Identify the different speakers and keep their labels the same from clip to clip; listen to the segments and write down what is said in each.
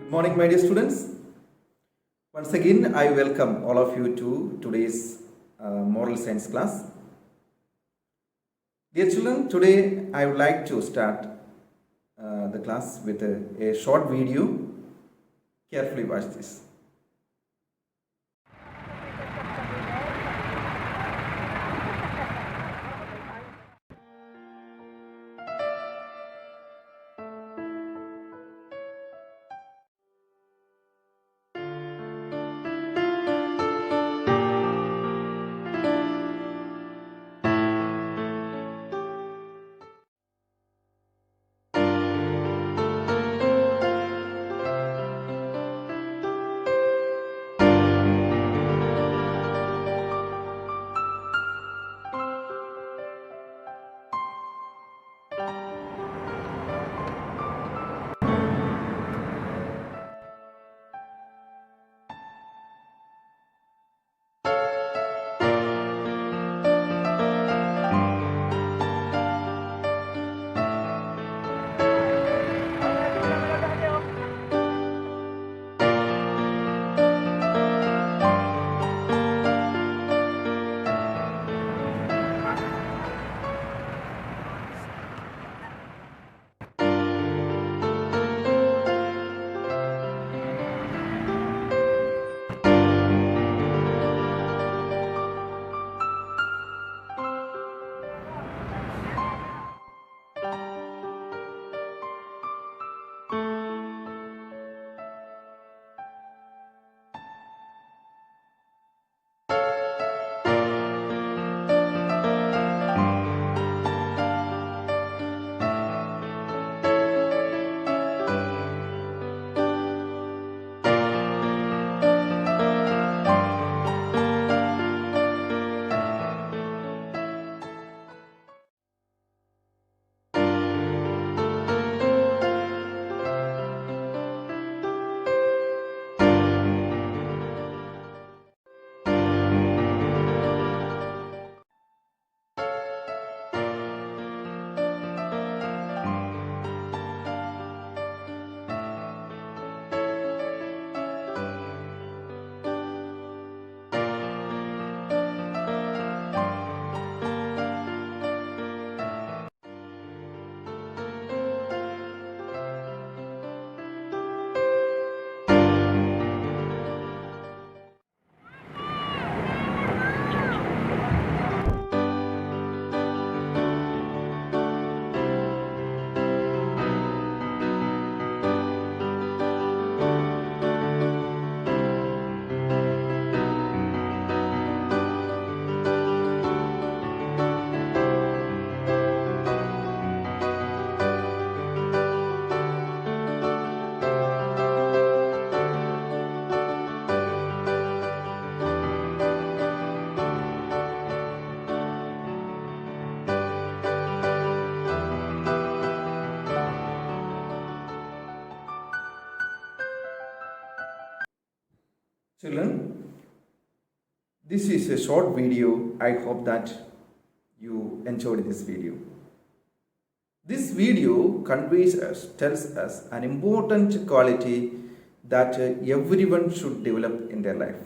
Speaker 1: Good morning, my dear students. Once again, I welcome all of you to today's moral science class. Dear children, today I would like to start the class with a short video. Carefully watch this. Children, this is a short video. I hope that you enjoyed this video. This video tells us an important quality that everyone should develop in their life.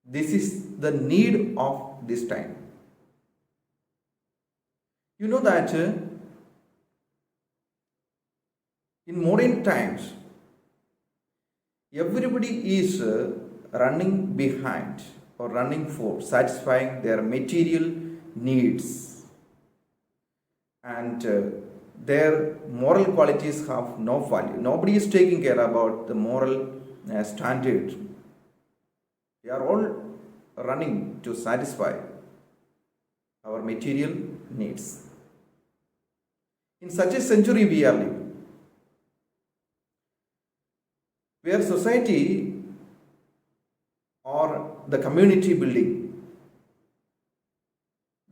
Speaker 1: This is the need of this time. You know that in modern times, everybody is running behind or running for satisfying their material needs, and their moral qualities have no value. Nobody is taking care about the moral standard. We are all running to satisfy our material needs. In such a century we are living, where society or the community building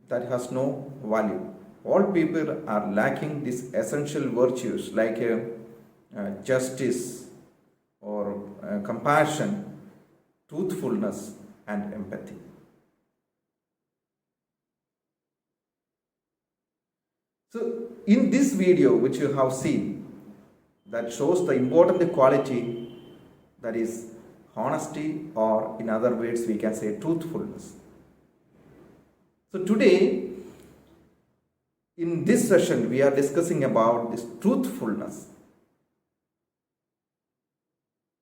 Speaker 1: that has no value. All people are lacking these essential virtues like justice or compassion, truthfulness, and empathy. So, in this video which you have seen, that shows the important quality, that is honesty, or in other words we can say truthfulness. So today in this session we are discussing about this truthfulness.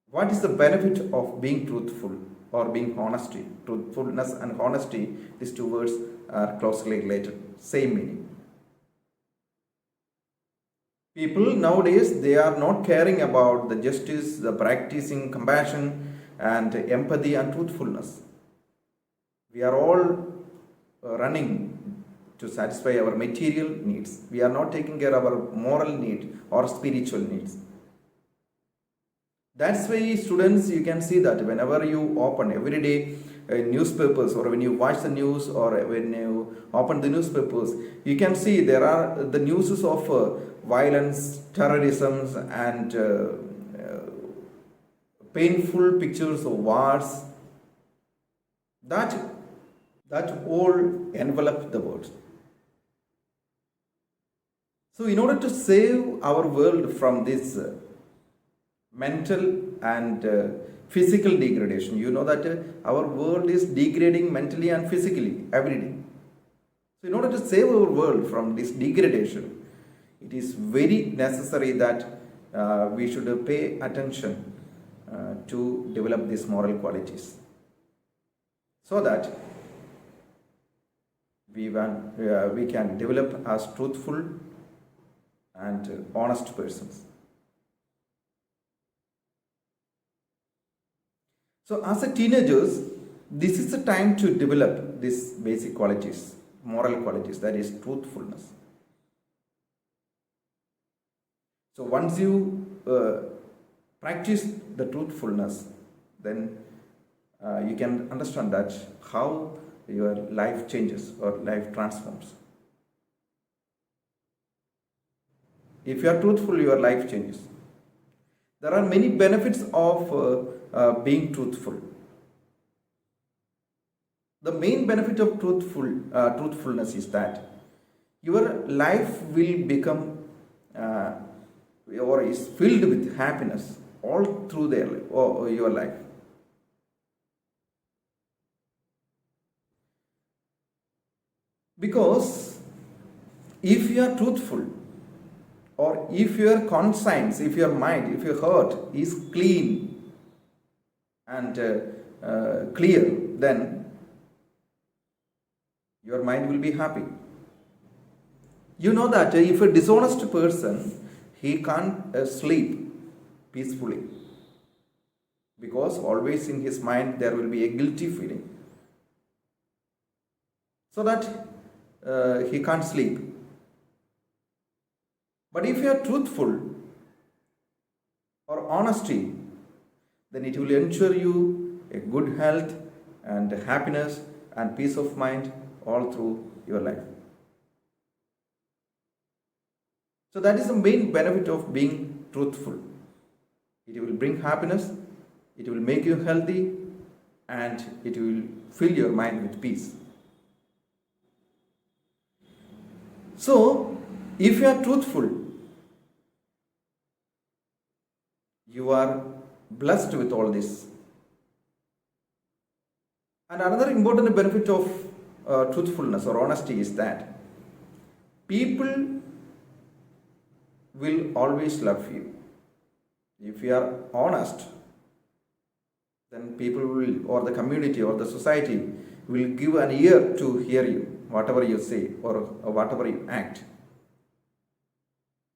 Speaker 1: What is the benefit of being truthful or being honesty? Truthfulness and honesty, these two words are closely related, same meaning. People nowadays, they are not caring about the justice, the practicing compassion and empathy and truthfulness. We are all running to satisfy our material needs. We are not taking care of our moral need or spiritual needs. That's why students, you can see that whenever you open every day newspapers, or when you watch the news, or when you open the newspapers, you can see there are the news of violence, terrorism, and painful pictures of wars. That all envelop the world. So in order to save our world from this mental and physical degradation, you know that our world is degrading mentally and physically every day. So in order to save our world from this degradation, it is very necessary that we should pay attention to develop these moral qualities, so that we can develop as truthful and honest persons. So as a teenagers, this is the time to develop these basic qualities, moral qualities, that is truthfulness. So once you practice the truthfulness, then you can understand that how your life changes or life transforms. If you are truthful, your life changes. There are many benefits of being truthful. The main benefit of truthfulness is that your life will become or is filled with happiness all through your life. Because if you are truthful, or if your conscience, if your mind, if your heart is clean and clear, then your mind will be happy. You know that if a dishonest person, he can't sleep peacefully, because always in his mind there will be a guilty feeling, so that he can't sleep. But if you are truthful or honesty, then it will ensure you a good health and happiness and peace of mind all through your life. So that is the main benefit of being truthful. It will bring happiness, it will make you healthy, and it will fill your mind with peace. So, if you are truthful, you are blessed with all this. And another important benefit of truthfulness or honesty is that people will always love you. If you are honest, then people will, or the community or the society will give an ear to hear you, whatever you say or whatever you act.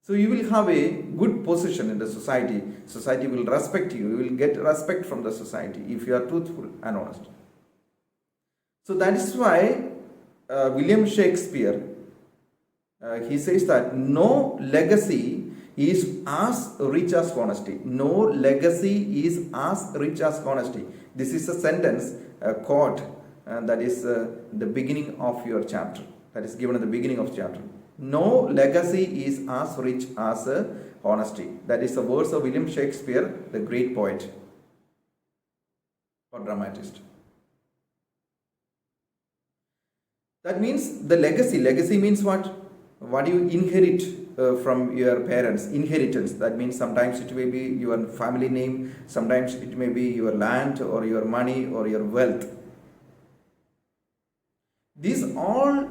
Speaker 1: So you will have a good position in the society. Society will respect you. You will get respect from the society if you are truthful and honest. So that is why William Shakespeare, he says that no legacy is as rich as honesty. No legacy is as rich as honesty. This is a sentence, a quote, that is the beginning of your chapter. That is given at the beginning of chapter. No legacy is as rich as honesty. That is the words of William Shakespeare, the great poet or dramatist. That means the legacy. Legacy means what? what do you inherit from your parents? Inheritance, that means sometimes it may be your family name, sometimes it may be your land or your money or your wealth. These all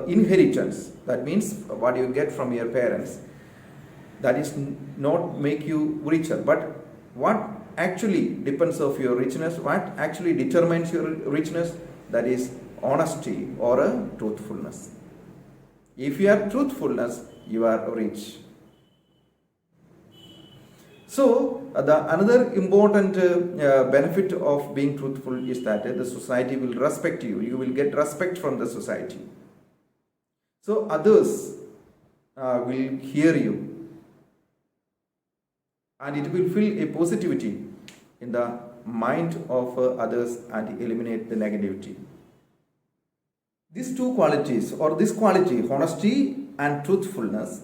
Speaker 1: inheritance, that means what you get from your parents, that is not make you richer, but what actually depends of your richness, what actually determines your richness, that is honesty or a truthfulness. If you have truthfulness, you are rich. So another important benefit of being truthful is that the society will respect you. You will get respect from the society. So others will hear you, and it will fill a positivity in the mind of others and eliminate the negativity. These two qualities, or this quality, honesty and truthfulness,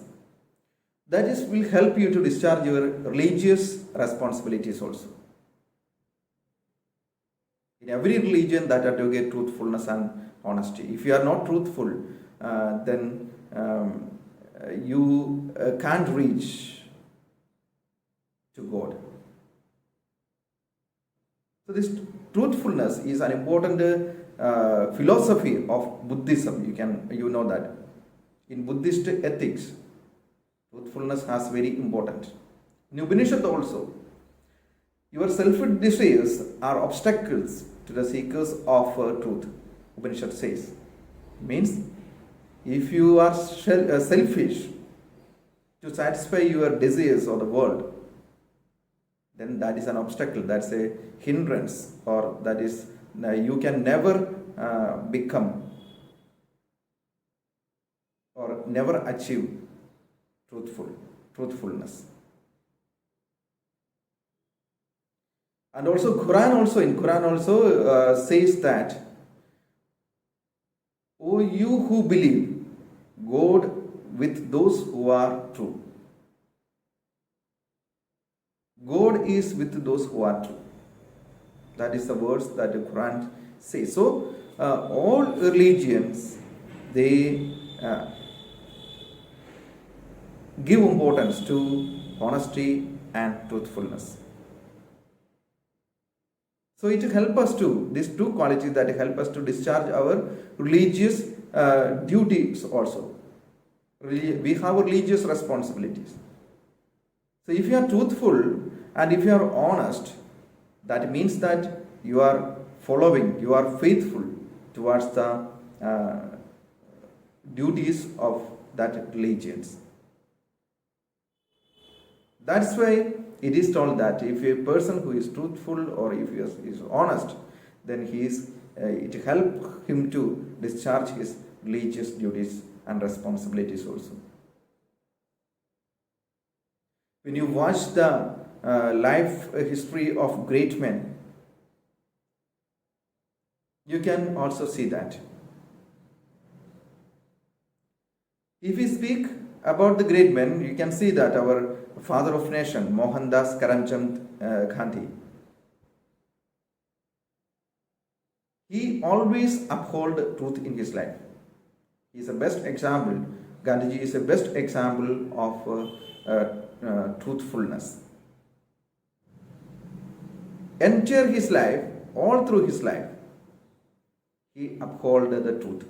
Speaker 1: that is will help you to discharge your religious responsibilities also. In every religion that advocate truthfulness and honesty. If you are not truthful, then you can't reach to God. So this truthfulness is an important philosophy of Buddhism. You know that in Buddhist ethics, truthfulness is very important. In Upanishad also, your selfish desires are obstacles to the seekers of truth. Upanishad says, means if you are selfish to satisfy your desires of the world, then that is an obstacle, that's a hindrance, or that is you can never become or never achieve truthfulness. And also in Quran also says that, O you who believe, God with those who are true. God is with those who are true. That is the words that the Quran says. So all religions, they give importance to honesty and truthfulness. So it helps us to, these two qualities that help us to discharge our religious duties also. We have religious responsibilities. So if you are truthful and if you are honest, that means that you are following, you are faithful towards the duties of that religions. That's why it is told that if a person who is truthful or if he is honest, then it helps him to discharge his religious duties and responsibilities also. When you watch the life history of great men, you can also see that. If we speak about the great men, you can see that our father of nation, Mohandas Karamchand Gandhi, he always upheld truth in his life. He is the best example. Gandhiji is the best example of truthfulness. Entire his life, all through his life, he upheld the truth.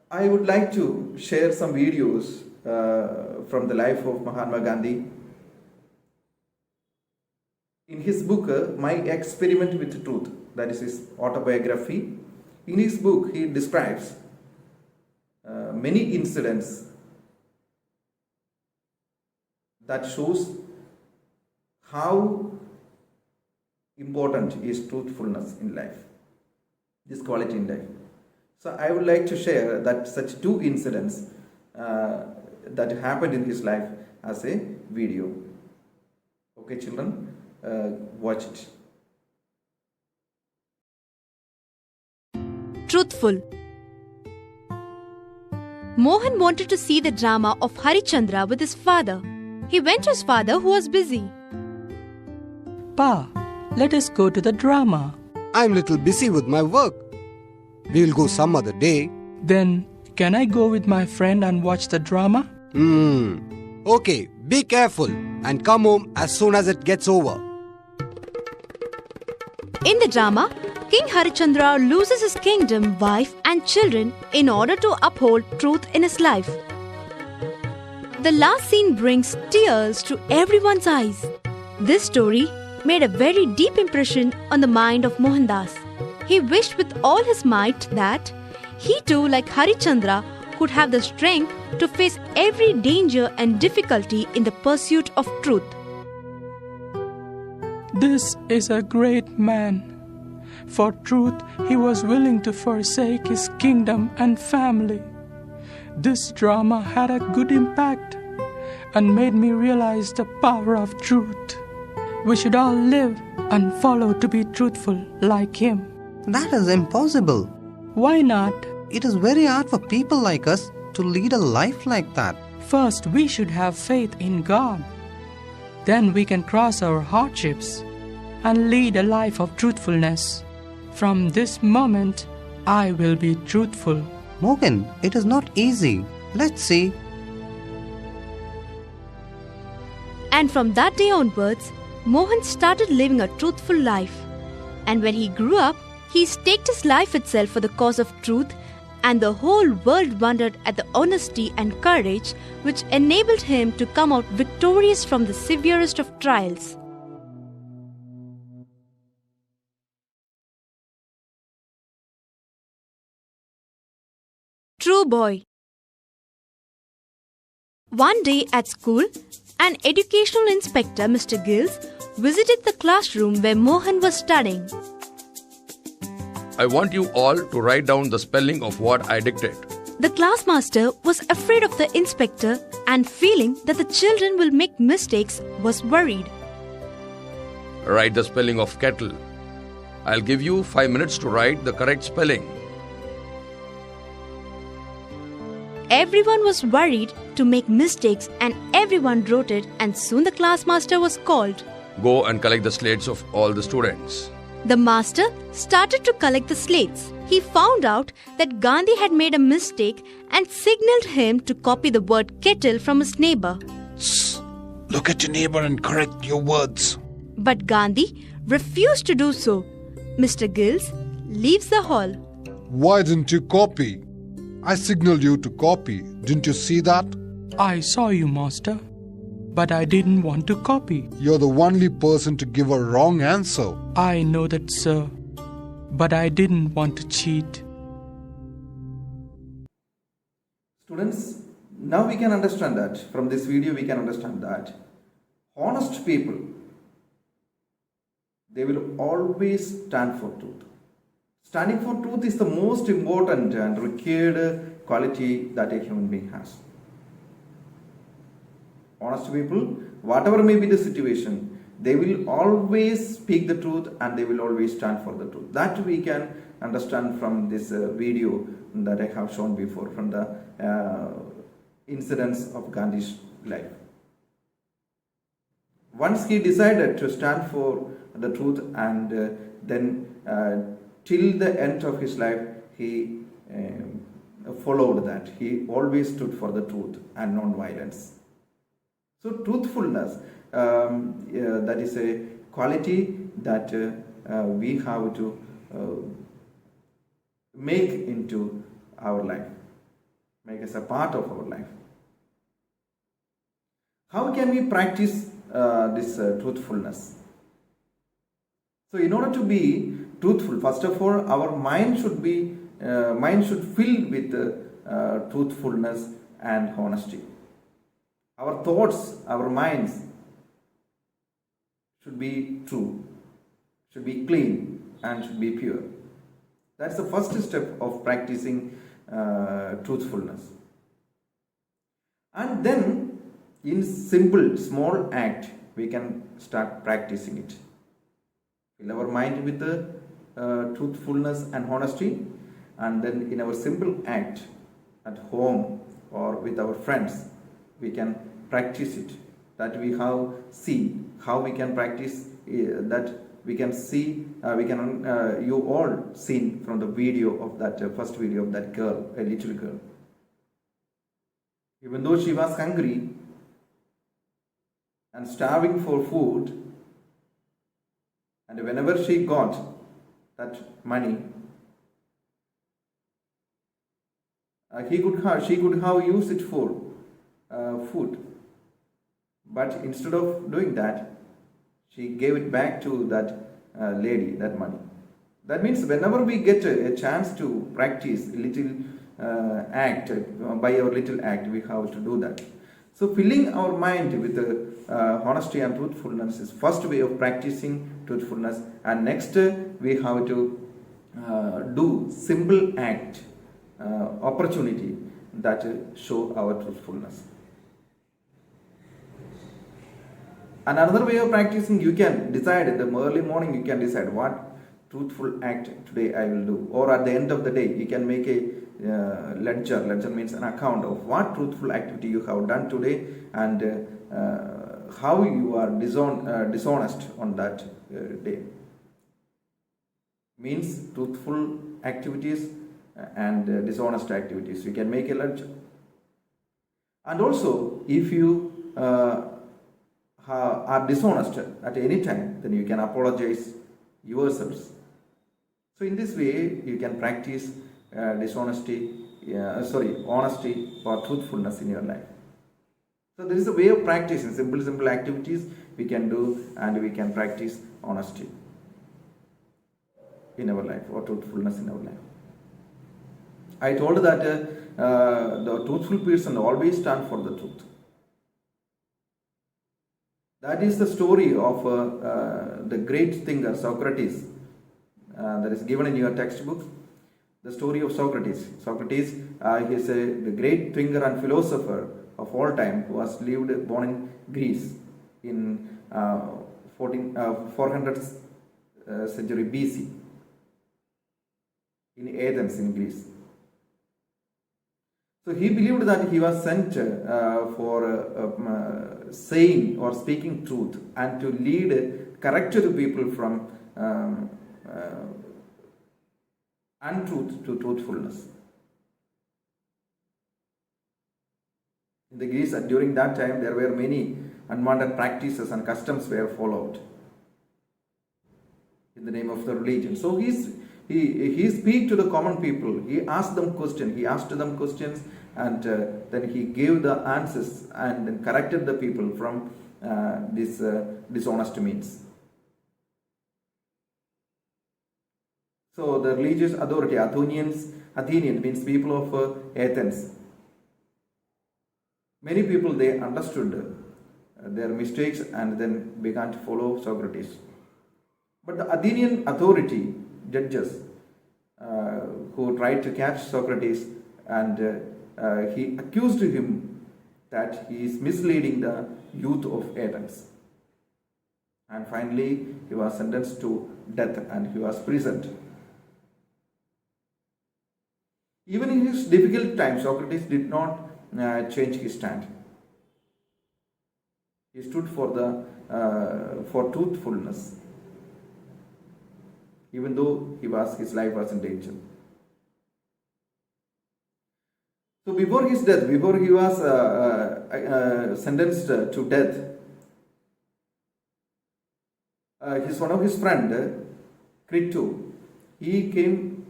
Speaker 1: I would like to share some videos from the life of Mahatma Gandhi. In his book, My Experiment with Truth, that is his autobiography, in his book he describes many incidents that shows how important is truthfulness in life, this quality in life. So I would like to share that such two incidents that happened in his life as a video. Okay, children, watch it.
Speaker 2: Truthful. Mohan wanted to see the drama of Harichandra with his father. He went to his father, who was busy.
Speaker 3: Pa, let us go to the drama. I'm little busy with my work. We'll go some other day.
Speaker 4: Then, can I go with my friend and watch the drama?
Speaker 3: Okay, be careful and come home as soon as it gets over.
Speaker 2: In the drama, King Harichandra loses his kingdom, wife and children in order to uphold truth in his life. The last scene brings tears to everyone's eyes. This story made a very deep impression on the mind of Mohandas. He wished with all his might that he too, like Harichandra, could have the strength to face every danger and difficulty in the pursuit of truth.
Speaker 4: This is a great man. For truth, he was willing to forsake his kingdom and family. This drama had a good impact and made me realize the power of truth. We should all live and follow to be truthful like him.
Speaker 5: That is impossible.
Speaker 4: Why not?
Speaker 5: It is very hard for people like us to lead a life like that.
Speaker 4: First, we should have faith in God. Then we can cross our hardships and lead a life of truthfulness. From this moment, I will be truthful.
Speaker 5: Morgan, it is not easy. Let's see.
Speaker 2: And from that day onwards, Mohan started living a truthful life. And when he grew up, he staked his life itself for the cause of truth, and the whole world wondered at the honesty and courage which enabled him to come out victorious from the severest of trials. True boy. One day at school, an educational inspector, Mr. Gills, visited the classroom where Mohan was studying.
Speaker 6: I want you all to write down the spelling of what I dictate.
Speaker 2: The classmaster was afraid of the inspector and feeling that the children will make mistakes was worried.
Speaker 6: Write the spelling of kettle. I'll give you 5 minutes to write the correct spelling.
Speaker 2: Everyone was worried to make mistakes and everyone wrote it, and soon the classmaster was called.
Speaker 6: Go and collect the slates of all the students.
Speaker 2: The master started to collect the slates. He found out that Gandhi had made a mistake and signaled him to copy the word kettle from his neighbor.
Speaker 7: Look at your neighbor and correct your words.
Speaker 2: But Gandhi refused to do so. Mr. Gills leaves the hall.
Speaker 7: Why didn't you copy? I signaled you to copy. Didn't you see that?
Speaker 4: I saw you, master, but I didn't want to copy.
Speaker 7: You're the only person to give a wrong answer.
Speaker 4: I know that, sir, but I didn't want to cheat.
Speaker 1: Students, now we can understand that. From this video we can understand that honest people, they will always stand for truth. Standing for truth is the most important and required quality that a human being has. Honest people, whatever may be the situation, they will always speak the truth and they will always stand for the truth. That we can understand from this video that I have shown before, from the incidents of Gandhi's life. Once he decided to stand for the truth, and then till the end of his life he followed that. He always stood for the truth and non-violence. So truthfulness, that is a quality that we have to make into our life, make as a part of our life. How can we practice this truthfulness? So in order to be truthful, first of all, our mind should fill with truthfulness and honesty. Our thoughts, our minds should be true, should be clean, and should be pure. That's the first step of practicing truthfulness. And then, in simple, small act, we can start practicing it. Fill our mind with truthfulness and honesty, and then in our simple act at home or with our friends, we can practice it. That we have seen how we can practice that we can see, you all seen from the video of that first video of that girl, a little girl. Even though she was hungry and starving for food, and whenever she got that money, she could have used it for food. But instead of doing that, she gave it back to that lady, that money. That means whenever we get a chance to practice a little act, by our little act, we have to do that. So filling our mind with honesty and truthfulness is first way of practicing truthfulness. And next, we have to do simple act, opportunity that show our truthfulness. And another way of practicing, you can decide in the early morning, you can decide what truthful act today I will do. Or at the end of the day, you can make a ledger. Ledger means an account of what truthful activity you have done today and how you are dishonest on that day. Means truthful activities and dishonest activities. You can make a ledger. And also, if you are dishonest at any time, then you can apologize yourselves. So in this way, you can practice honesty or truthfulness in your life. So there is a way of practicing simple activities we can do, and we can practice honesty in our life or truthfulness in our life. I told that the truthful person always stand for the truth. That is the story of the great thinker Socrates that is given in your textbook. The story of Socrates. Socrates is the great thinker and philosopher of all time who was born in Greece in 400th century BC in Athens in Greece. So he believed that he was sent for saying or speaking truth and to lead corrected people from untruth to truthfulness. In the Greece, during that time, there were many unwanted practices and customs were followed in the name of the religion. So he speak to the common people. He asked them questions, and then he gave the answers and then corrected the people from this dishonest means. So the religious authority, Athenians means people of Athens. Many people, they understood their mistakes and then began to follow Socrates. But the Athenian authority, judges, who tried to catch Socrates, and he accused him that he is misleading the youth of Athens. And finally, he was sentenced to death and he was imprisoned. Even in his difficult times, Socrates did not change his stand. He stood for truthfulness, even though his life was in danger. So before his death, before he was sentenced to death, one of his friend, Crito, he came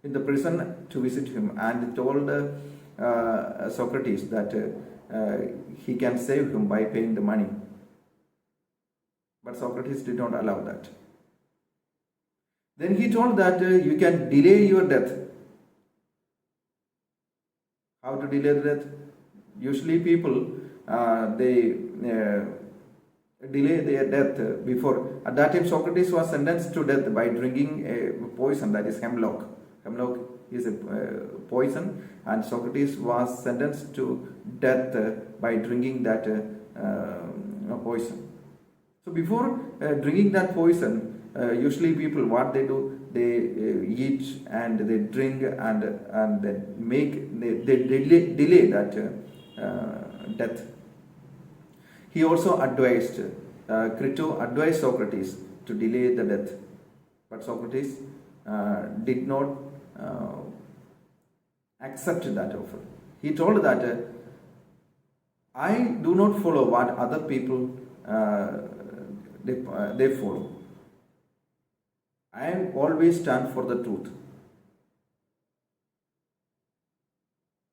Speaker 1: in the prison to visit him and told Socrates that he can save him by paying the money. But Socrates did not allow that. Then he told that you can delay your death. How to delay the death? Usually people, they delay their death before. At that time, Socrates was sentenced to death by drinking a poison, that is hemlock. Hemlock is a poison, and Socrates was sentenced to death by drinking that poison. So before drinking that poison, usually people, what they do, they eat and they drink and they delay that death. He also advised, Crito advised Socrates to delay the death. But Socrates did not accept that offer. He told that I do not follow what other people they follow. I always stand for the truth.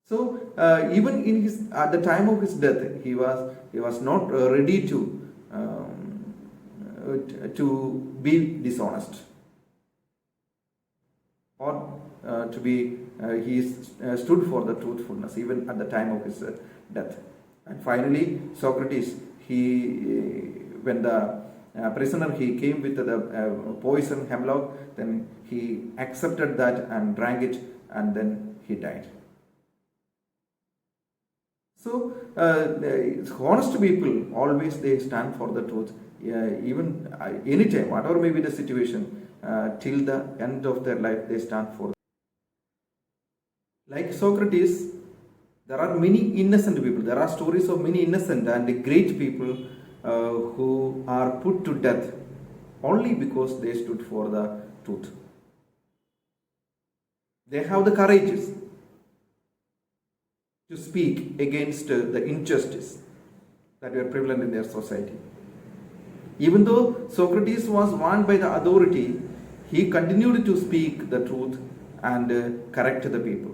Speaker 1: So even in his at the time of his death, he was not ready to be dishonest or to be he stood for the truthfulness even at the time of his death. And finally, Socrates, when the prisoner he came with the poison hemlock, then he accepted that and drank it, and then he died. So honest people always they stand for the truth, even anytime, whatever may be the situation, till the end of their life they stand for. Like Socrates, there are many innocent people. There are stories of many innocent and great people who are put to death only because they stood for the truth. They have the courage to speak against the injustice that were prevalent in their society. Even though Socrates was warned by the authority, he continued to speak the truth and correct the people.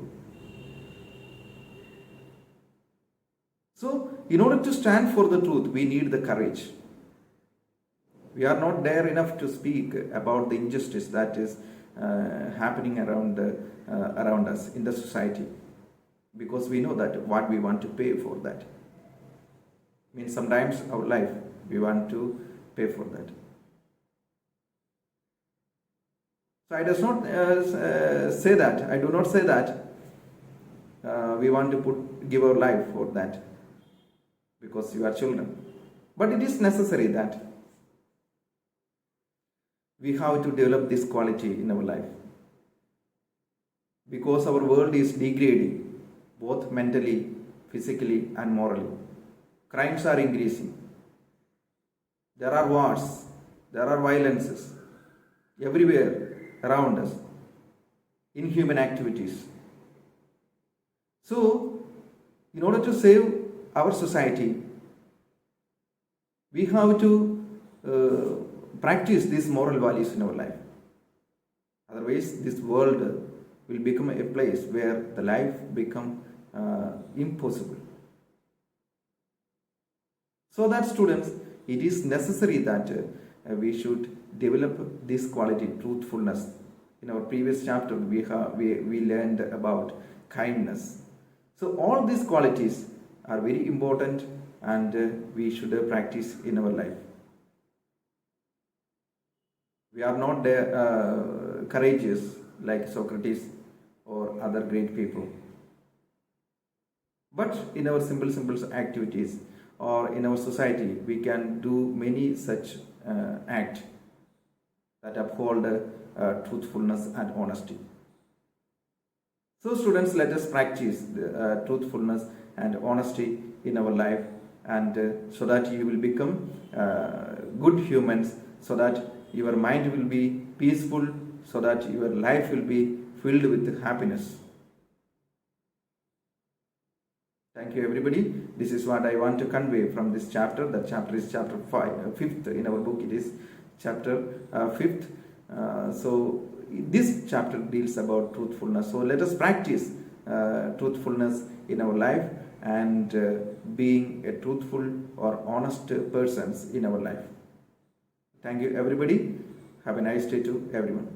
Speaker 1: So, in order to stand for the truth, we need the courage. We are not dare enough to speak about the injustice that is happening around us in the society, because we know that what we want to pay for that. Means sometimes our life we want to pay for that. So I does not say that. I do not say that we want to give our life for that, because you are children. But it is necessary that we have to develop this quality in our life, because our world is degrading, both mentally, physically and morally. Crimes are increasing. There are wars, there are violences everywhere around us, inhuman activities. So, in order to save our society, we have to practice these moral values in our life. Otherwise, this world will become a place where the life becomes impossible. So that students, it is necessary that we should develop this quality, truthfulness. In our previous chapter, we learned about kindness. So all these qualities are very important, and we should practice in our life. We are not courageous like Socrates or other great people. But in our simple activities or in our society, we can do many such acts that uphold truthfulness and honesty. So students, let us practice truthfulness and honesty in our life, and so that you will become good humans, so that your mind will be peaceful, so that your life will be filled with happiness. Thank you everybody. This is what I want to convey from this chapter. That chapter is chapter 5th in our book. It is chapter 5th. So this chapter deals about truthfulness. So let us practice truthfulness in our life, and being a truthful or honest persons in our life. Thank you everybody. Have a nice day to everyone.